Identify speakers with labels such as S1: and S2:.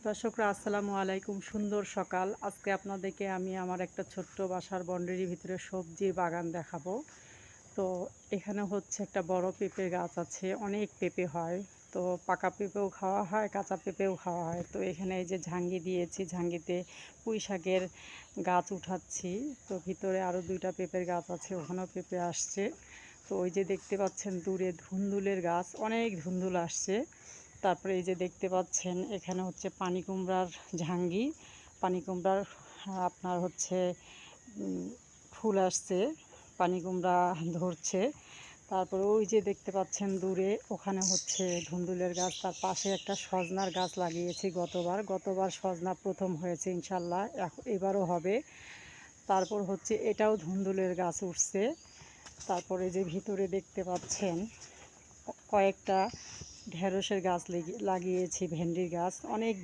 S1: দর্শকরা আসসালামু আলাইকুম। সুন্দর সকাল। আজকে আপনাদেরকে আমি আমার একটা ছোট্ট বাসার বাউন্ডারির ভিতরে সবজির বাগান দেখাবো। তো এখানে হচ্ছে একটা বড় পেঁপে গাছ আছে, অনেক পেঁপে হয়। তো পাকা পেঁপেও খাওয়া হয়, কাঁচা পেঁপেও খাওয়া হয়। তো এখানে এই যে ঝাঙ্গি দিয়েছি, ঝাঙ্গিতে পুঁই শাকের গাছ উঠাচ্ছি। তো ভিতরে আরও 2টা পেঁপের গাছ আছে, ওখানেও পেঁপে আসছে। তো ওই যে দেখতে পাচ্ছেন দূরে ধুন্দুলের গাছ, অনেক ধুন্দুল আসছে। তারপরে এই যে দেখতে পাচ্ছেন এখানে হচ্ছে পানি কুমড়ার ঝাঙ্গি, পানি কুমড়ার আপনার হচ্ছে ফুল আসছে, পানি কুমড়া ধরছে। তারপরে ওই যে দেখতে পাচ্ছেন দূরে, ওখানে হচ্ছে ধুন্দুলের গাছ, তার পাশে একটা সজনার গাছ লাগিয়েছি গতবার সজনা প্রথম হয়েছে, ইনশাল্লাহ এবারও হবে। তারপর হচ্ছে এটাও ধুন্দুলের গাছ উঠছে। তারপরে যে ভিতরে দেখতে পাচ্ছেন কয়েকটা ঢেঁড়সের গাছ লাগিয়েছি, ভেন্ডির গাছ, অনেক